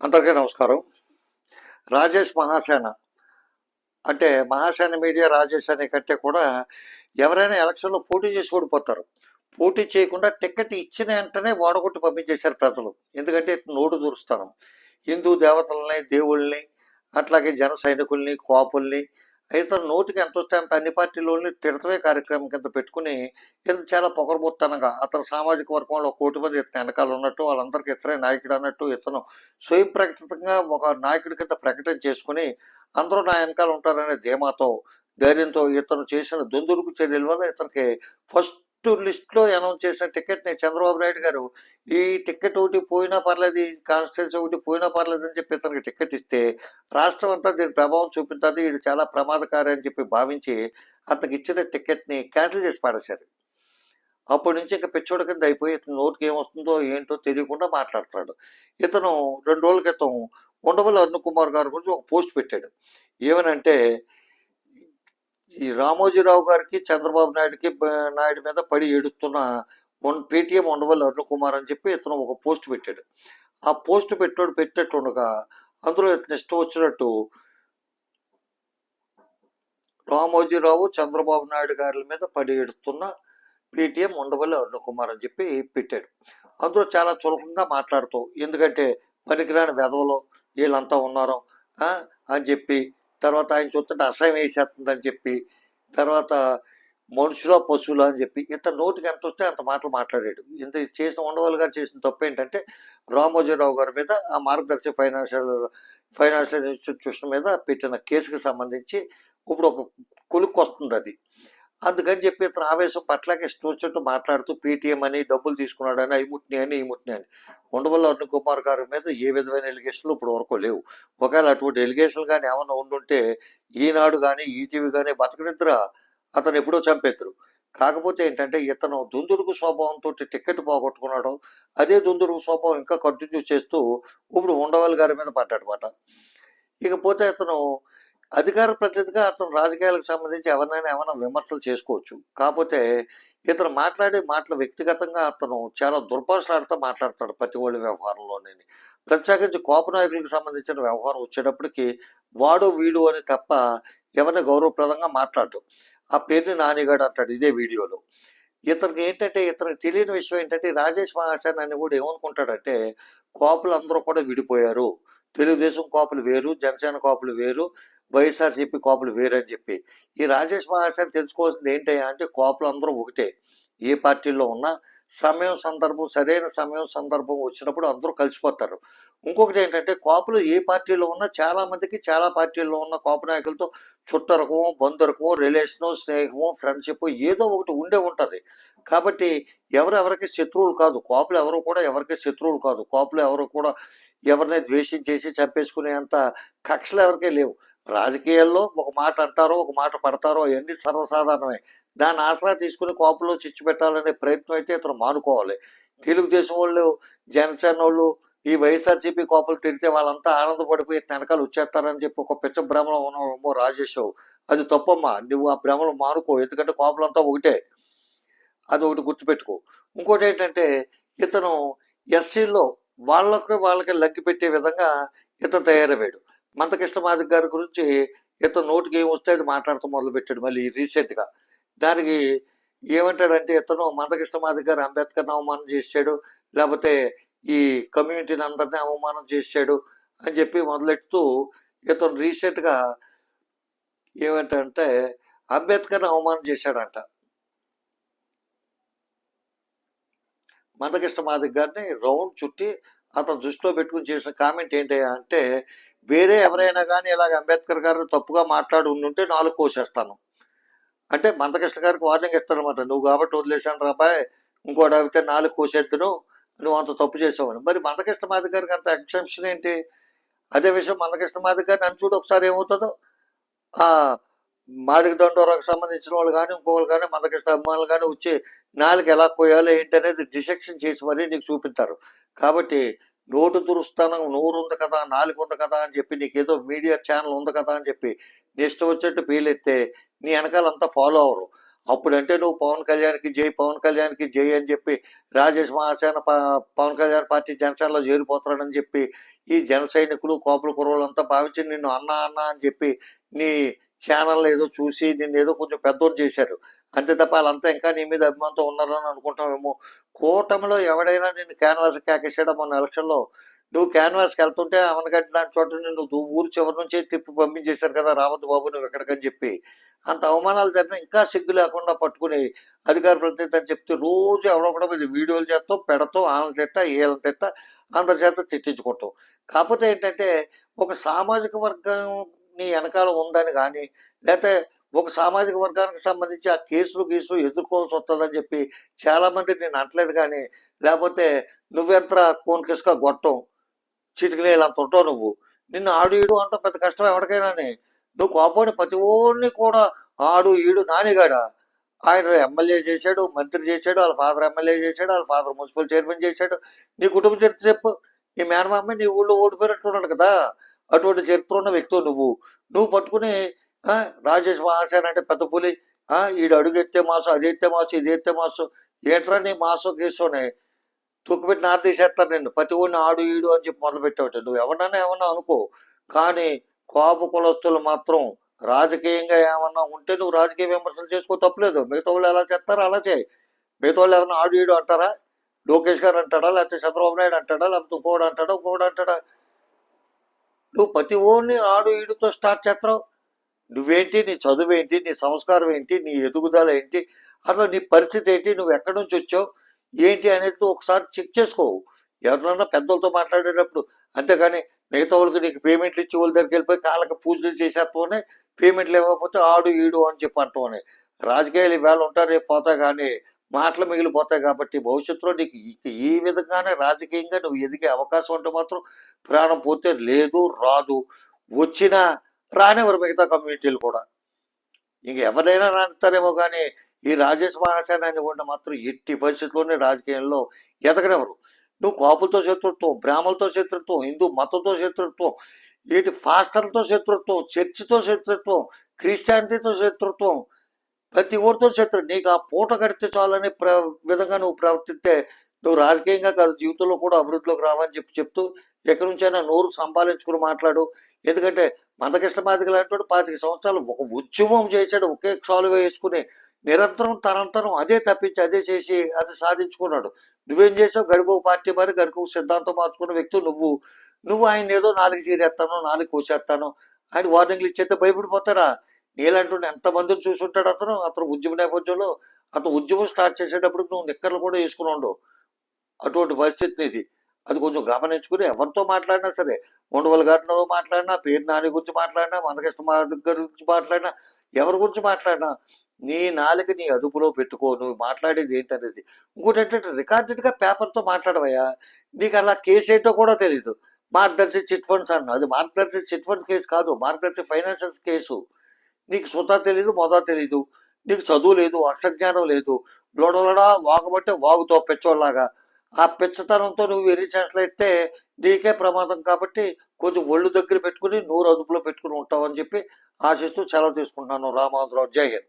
అందరికీ నమస్కారం. రాజేష్ మహాసేన అంటే మహాసేన మీడియా రాజేష్ అనే కంటే కూడా ఎవరైనా ఎలక్షన్లో పోటీ చేసి ఓడిపోతారు. పోటీ చేయకుండా టికెట్ ఇచ్చిన వెంటనే ఓడగొట్టి పంపించేశారు ప్రజలు. ఎందుకంటే నోటు దూరుస్తాను. హిందూ దేవతల్ని, దేవుళ్ళని, అట్లాగే జన సైనికుల్ని, కోపుల్ని ఇతను నోటికి ఎంత వస్తే అంత అన్ని పార్టీలోని తిడతవే కార్యక్రమం కింద పెట్టుకుని ఇతను చాలా పొగరబోత్తనంగా అతను సామాజిక వర్గంలో 1,00,00,000 మంది ఇతను వెనకాల ఉన్నట్టు వాళ్ళందరికీ ఇతరే నాయకుడు అన్నట్టు ఇతను స్వయం ప్రకటితంగా ఒక నాయకుడి కింద ప్రకటన చేసుకుని అందరూ నా వెనకాల ఉంటారనే ధీమాతో ధైర్యంతో ఇతను చేసిన దుందుడుకు చర్యల వల్ల ఇతనికి ఫస్ట్ లిస్ట్లో అనౌన్స్ చేసిన టికెట్ని చంద్రబాబు నాయుడు గారు ఈ టికెట్ ఒకటి పోయినా పర్లేదు, ఈ కాన్స్టిట్యూన్సీ ఒకటి పోయినా పర్లేదు అని చెప్పి ఇతనికి టికెట్ ఇస్తే రాష్ట్రం అంతా దీని ప్రభావం చూపించాలి, ఇది చాలా ప్రమాదకారి అని చెప్పి భావించి అతనికి ఇచ్చిన టికెట్ని క్యాన్సిల్ చేసి పడేశారు. అప్పటి నుంచి ఇంకా పిచ్చోడి కింద అయిపోయి ఇతను నోటికి ఏమొస్తుందో ఏంటో తెలియకుండా మాట్లాడుతున్నాడు. ఇతను 2 రోజుల క్రితం ఉండవల్లి అరుణ్ కుమార్ గారి గురించి ఒక పోస్ట్ పెట్టాడు. ఏమనంటే ఈ రామోజీరావు గారికి చంద్రబాబు నాయుడు మీద పడి ఏడుస్తున్న పేటీఎం ఉండవల్లి అరుణ్ కుమార్ అని చెప్పి ఇతను ఒక పోస్ట్ పెట్టాడు. ఆ పోస్ట్ పెట్టేట్టుండగా అందులో ఇతను ఇష్టం వచ్చినట్టు రామోజీరావు చంద్రబాబు నాయుడు గారి మీద పడి ఏడుస్తున్న పేటీఎం ఉండవల్లి అరుణ్ కుమార్ అని చెప్పి పెట్టాడు. అందులో చాలా చులకంగా మాట్లాడుతూ, ఎందుకంటే పనికిరాని వెధవలు వీళ్ళంతా ఉన్నారు అని చెప్పి, తర్వాత ఆయన చూస్తుంటే అసహ్యం వేసేస్తుందని చెప్పి, తర్వాత మనుషుల పశువులు అని చెప్పి ఇంత నోటికి ఎంత వస్తే అంత మాటలు మాట్లాడాడు. ఇంత చేసిన ఉండవల్లి గారు చేసిన తప్పు ఏంటంటే రామోజీరావు గారి మీద ఆ మార్గదర్శి ఫైనాన్షియల్ ఇన్స్టిట్యూషన్ మీద పెట్టిన కేసుకు సంబంధించి ఇప్పుడు ఒక కొలుక్కు వస్తుంది అది. అందుకని చెప్పి ఇతను ఆవేశం పట్లకి ఇష్టం వచ్చినట్టు మాట్లాడుతూ పేటీఎం అని డబ్బులు తీసుకున్నాడని ఈ ముట్టినాయి అని ఉండవల్లి అరుణ్ కుమార్ గారి మీద ఏ విధమైన ఎలిగేషన్లు ఇప్పుడు వరకు లేవు. ఒకవేళ అటువంటి ఎలిగేషన్లు కానీ ఏమన్నా ఉండుంటే ఈనాడు కానీ ఈటీవీ కానీ బతకనిద్ర అతను ఎప్పుడో చంపేద్దరు. కాకపోతే ఏంటంటే ఇతను దుందుడుకు స్వభావంతో టికెట్ పోగొట్టుకున్నాడు. అదే దుందుడుకు స్వభావం ఇంకా కంటిన్యూ చేస్తూ ఇప్పుడు ఉండవల్లి గారి మీద పడ్డాడనమాట. ఇకపోతే అతను అధికార ప్రతినిధిగా అతను రాజకీయాలకు సంబంధించి ఎవరినైనా ఏమైనా విమర్శలు చేసుకోవచ్చు. కాకపోతే ఇతను మాట్లాడే మాటలు వ్యక్తిగతంగా అతను చాలా దుర్భాషలాడుతూ మాట్లాడతాడు ప్రతి ఒళ్ళు వ్యవహారంలోనే. ప్రత్యేకించి కోప నాయకులకు సంబంధించిన వ్యవహారం వచ్చేటప్పటికి వాడు వీడు అని తప్ప ఎవరిని గౌరవప్రదంగా మాట్లాడటం. ఆ పేరుని నానిగాడు అంటాడు ఇదే వీడియోలో. ఇతనికి ఏంటంటే ఇతనికి తెలియని విషయం ఏంటంటే రాజేష్ మహాసేన అని కూడా ఏమనుకుంటాడంటే కోపులు అందరూ కూడా విడిపోయారు. తెలుగుదేశం కోపులు వేరు, జనసేన కోపులు వేరు, వైఎస్ఆర్సీపీ కోపులు వేరు అని చెప్పి. ఈ రాజేష్ మహాసేన తెలుసుకోవాల్సింది ఏంటయ్యా అంటే కోపులు అందరూ ఒకటే. ఏ పార్టీలో ఉన్నా సరైన సమయం సందర్భం వచ్చినప్పుడు అందరూ కలిసిపోతారు. ఇంకొకటి ఏంటంటే కోపులు ఏ పార్టీలో ఉన్నా చాలా మందికి చాలా పార్టీల్లో ఉన్న కోప నాయకులతో చుట్టరకం, బంధురకం, రిలేషను, స్నేహము, ఫ్రెండ్షిప్ ఏదో ఒకటి ఉంటుంది. కాబట్టి ఎవరెవరికి శత్రువులు కాదు. కోపులు ఎవరు కూడా ఎవరికి శత్రువులు కాదు. కోపులు ఎవరు కూడా ఎవరిని ద్వేషించేసి చంపేసుకునేంత కక్షలు ఎవరికీ లేవు. రాజకీయాల్లో ఒక మాట అంటారో ఒక మాట పడతారో అవన్నీ సర్వసాధారణమే. దాన్ని ఆసరా తీసుకుని కోపంలో చిచ్చు పెట్టాలనే ప్రయత్నం అయితే ఇతను మానుకోవాలి. తెలుగుదేశం వాళ్ళు, జనసేన వాళ్ళు ఈ వైఎస్ఆర్సీపీ కోపలు తిరిగితే వాళ్ళంతా ఆనందపడిపోయి వెనకాల వచ్చేస్తారని చెప్పి ఒక పిచ్చ భ్రమలో ఉన్నామో రాజేష్. అది తప్పమ్మా. నువ్వు ఆ భ్రమలు మానుకో. ఎందుకంటే కోపలంతా ఒకటే. అది ఒకటి గుర్తుపెట్టుకో. ఇంకోటి ఏంటంటే ఇతను ఎస్సీలో వాళ్ళకి లగ్గి పెట్టే విధంగా ఇతను తయారయ్యాడు. మందకృష్ణ మాదిగ గారి గురించి ఇతను నోటికి ఏం వస్తే అది మాట్లాడుతూ మొదలుపెట్టాడు మళ్ళీ రీసెంట్గా. దానికి ఏమంటాడంటే ఇతను మందకృష్ణ మాదిగ గారు అంబేద్కర్ని అవమానం చేశాడు, లేకపోతే ఈ కమ్యూనిటీని అందరినీ అవమానం చేశాడు అని చెప్పి మొదలెడుతూ ఇతను రీసెంట్గా ఏమంటాడంటే అంబేద్కర్ని అవమానం చేశాడంట. మందకృష్ణ మాదిగ గారిని రౌండ్ చుట్టి అతను దృష్టిలో పెట్టుకుని చేసిన కామెంట్ ఏంటి అంటే వేరే ఎవరైనా కానీ ఇలాగ అంబేద్కర్ గారు తప్పుగా మాట్లాడి ఉండుంటే 4 కోసేస్తాను అంటే మందకృష్ణ గారికి వార్నింగ్ ఇస్తారనమాట. నువ్వు కాబట్టి వదిలేశాను రాబాయ్, ఇంకోటి అవితే 4 కోసేద్దును, నువ్వు అంత తప్పు చేసావని. మరి మందకృష్ణ మాదిగ గారికి అంత ఎక్సెప్షన్ ఏంటి? అదే విషయం మందకృష్ణ మాదిగ గారిని అని చూడు ఒకసారి ఏమవుతుందో. ఆ మాదిగ దండోరాకు సంబంధించిన వాళ్ళు కానీ ఇంకోళ్ళు కానీ మందకృష్ణ అభిమానులు కానీ వచ్చి 4 ఎలా కోయాలో ఏంటి అనేది డిసెక్షన్ చేసి మరీ నీకు చూపిస్తారు. కాబట్టి నోటు దురుస్తానం, నోరు ఉంది కదా, 4 ఉంది కదా అని చెప్పి నీకేదో మీడియా ఛానల్ ఉంది కదా అని చెప్పి నీ ఇష్టం వచ్చినట్టు పేలెత్తే నీ వెనకాలంతా ఫాలో అవరు. అప్పుడంటే నువ్వు పవన్ కళ్యాణ్కి జై, పవన్ కళ్యాణ్కి జై అని చెప్పి రాజేష్ మహాసేన పవన్ కళ్యాణ్ పార్టీ జనసేనలో చేరిపోతాడని చెప్పి ఈ జన సైనికులు కోపల కుర్రోళ్ళంతా భావించి నిన్ను అన్నా అన్నా అని చెప్పి నీ ఛానల్ ఏదో చూసి నిన్ను ఏదో కొంచెం పెద్దోడు చేశారు. అంతే తప్ప వాళ్ళంతా ఇంకా నీ మీద అభిమానంతో ఉన్నారని అనుకుంటామేమో. కూటమిలో ఎవడైనా నిన్ను క్యాన్వాస్ కేకేసాడా మొన్న ఎలక్షన్లో? నువ్వు క్యాన్వాస్కి వెళ్తుంటే అవనగడ్డి లాంటి చోట నిన్ను ఊరు చివరి నుంచే తిప్పి పంపించేశారు కదా, రావద్దు బాబు నువ్వు ఎక్కడికని చెప్పి. అంత అవమానాలు జరిగినా ఇంకా సిగ్గు లేకుండా పట్టుకుని అధికార ప్రతినిధి అని చెప్తే రోజు ఎవడొకడ మీద వీడియోలు చేస్తావు, పెడతావు, ఆమెను తిట్ట, వీళ్ళని తిట్ట, అందరి చేత తిట్టించుకుంటావు. కాకపోతే ఏంటంటే ఒక సామాజిక వర్గం నీ వెనకాల ఉందని కానీ, లేకపోతే ఒక సామాజిక వర్గానికి సంబంధించి ఆ కేసులు ఎదుర్కోవాల్సి వస్తుందని చెప్పి చాలామంది నేను అనట్లేదు. కానీ లేకపోతే నువ్వెంత కోన్కిస్కా గొట్టం చిటికలే ఇలా ఉంటావు నువ్వు. నిన్ను ఆడు ఈడు అంటూ పెద్ద కష్టం ఎవరికైనానే. నువ్వు కోపడి ప్రతి ఓడిని కూడా ఆడు ఈడు నానిగాడా. ఆయన ఎమ్మెల్యే చేశాడు, మంత్రి చేశాడు, వాళ్ళ ఫాదర్ ఎమ్మెల్యే చేశాడు, వాళ్ళ ఫాదర్ మున్సిపల్ చైర్మన్ చేశాడు. నీ కుటుంబ చరిత్ర చెప్పు. నీ మేనమామ నీ ఊళ్ళో ఓడిపోయినట్టున్నాడు కదా, అటువంటి చరిత్ర ఉన్న వ్యక్తులు నువ్వు పట్టుకుని రాజేష్ మహాసేన అంటే పెద్ద పులి, ఈడు అడుగు ఎత్తే మాసం, అది ఎత్తే మాసం, ఇది ఎత్తే మాసం. ఏంట్రా నీ మాసం గీసోనే తొక్కుపెట్టి నా తీసేస్తాను నిన్ను. ప్రతి ఒడిని ఆడు ఈడు అని చెప్పి మొదలు పెట్టావు. నువ్వు ఎవరన్నా ఏమన్నా అనుకో, కానీ కోప కులస్తులు మాత్రం రాజకీయంగా ఏమన్నా ఉంటే నువ్వు రాజకీయ విమర్శలు చేసుకో, తప్పలేదు. మిగతా వాళ్ళు ఎలా చేస్తారో అలా చేయి. మిగతా వాళ్ళు ఏమన్నా ఆడు ఈడు అంటారా? లోకేష్ గారు అంటాడా, లేకపోతే చంద్రబాబు నాయుడు అంటాడా, లేకపోతే ఇంకోడు అంటాడా? నువ్వు ప్రతి ఓడిని ఆడు ఈడుతో స్టార్ట్ చేస్తావు. నువ్వేంటి, నీ చదువు ఏంటి, నీ సంస్కారం ఏంటి, నీ ఎదుగుదల ఏంటి, అసలు నీ పరిస్థితి ఏంటి, నువ్వు ఎక్కడి నుంచి వచ్చావు ఏంటి అనేది ఒకసారి చెక్ చేసుకోవు ఎవరినన్నా పెద్దలతో మాట్లాడేటప్పుడు. అంతేగాని మిగతా వాళ్ళకి నీకు పేమెంట్లు ఇచ్చి వాళ్ళ దగ్గరికి వెళ్ళిపోయి కాళ్ళకి పూజలు చేసేస్తూనే పేమెంట్లు ఇవ్వకపోతే ఆడు ఈడు అని చెప్పి అంటూనే. రాజకీయాలు ఈవేళ ఉంటారు, రేపు పోతాయి, కానీ మాటలు మిగిలిపోతాయి. కాబట్టి భవిష్యత్తులో నీకు ఈ విధంగానే రాజకీయంగా నువ్వు ఎదిగే అవకాశం ఉంటే మాత్రం ప్రాణం పోతే లేదు, రాదు. వచ్చినా రానివ్వరు మిగతా కమ్యూనిటీలు కూడా. ఇంక ఎవరైనా రానిస్తారేమో కానీ ఈ రాజేష్ మహాసేనాన్ని కూడా మాత్రం ఎట్టి పరిస్థితుల్లోనే రాజకీయంలో ఎదగనివ్వరు. నువ్వు కాపులతో శత్రుత్వం, బ్రాహ్మణులతో శత్రుత్వం, హిందూ మతంతో శత్రుత్వం, వీటి ఫాస్టర్లతో శత్రుత్వం, చర్చితో శత్రుత్వం, క్రిస్టియానిటీతో శత్రుత్వం, ప్రతి ఊరితో శత్రు. నీకు ఆ పూట గడితే చాలని విధంగా నువ్వు ప్రవర్తిస్తే నువ్వు రాజకీయంగా కాదు జీవితంలో కూడా అభివృద్ధిలోకి రావని చెప్తూ ఎక్కడి నుంచైనా నోరు సంపాదించుకుని మాట్లాడు. ఎందుకంటే మందకృష్ణ మాదిగ లాంటి 25 సంవత్సరాలు ఒక ఉద్యమం చేశాడు, ఒకే సాల్వ్ వేసుకుని నిరంతరం తనంతరం అదే తప్పించి అదే చేసి అది సాధించుకున్నాడు. నువ్వేం చేసావు? గడుపు పార్టీ మరి గడుపు సిద్ధాంతం మార్చుకున్న వ్యక్తి నువ్వు ఆయన ఏదో 4 చీరేస్తాను 4 కోసేస్తాను ఆయన వార్నింగ్లు ఇచ్చేస్తే భయపడిపోతాడా? నీలాంటి ఎంతమందిని చూసుంటాడు అతను ఉద్యమ నేపథ్యంలో. అతను ఉద్యమం స్టార్ట్ చేసేటప్పుడు నువ్వు నిక్కర్లు కూడా వేసుకుని ఉండవు. అటువంటి పరిస్థితి ఇది. అది కొంచెం గమనించుకుని ఎవరితో మాట్లాడినా సరే, ఉండవల్లి గారితో మాట్లాడినా, పేరు నాని గురించి మాట్లాడినా, మందకృష్ణ గారి గురించి మాట్లాడినా, ఎవరి గురించి మాట్లాడినా నీ నాలుక నీ అదుపులో పెట్టుకో. నువ్వు మాట్లాడేది ఏంటనేది. ఇంకోటి ఏంటంటే రికార్డెడ్గా పేపర్తో మాట్లాడవయ్యా. నీకు అలా కేసు ఏంటో కూడా తెలీదు. మార్గదర్శి చిట్ ఫండ్స్ అన్న, అది మార్గదర్శి చిట్ ఫండ్స్ కేసు కాదు, మార్గదర్శి ఫైనాన్షియల్స్ కేసు. నీకు సుతా తెలీదు, మొదా తెలీదు, నీకు చదువు లేదు, అక్షరజ్ఞానం లేదు, లొడలడా వాగబట్టే వాగుతావు పెచ్చోళ్ళలాగా. ఆ పెచ్చతనంతో నువ్వు ఎన్ని చేస్తలైతే నీకే ప్రమాదం. కాబట్టి కొంచెం ఒళ్ళు దగ్గర పెట్టుకుని నోరు అదుపులో పెట్టుకుని ఉంటావని చెప్పి ఆశిస్తూ సెలవు తీసుకుంటున్నాను. రామాంధ్రరావు, జై హింద్.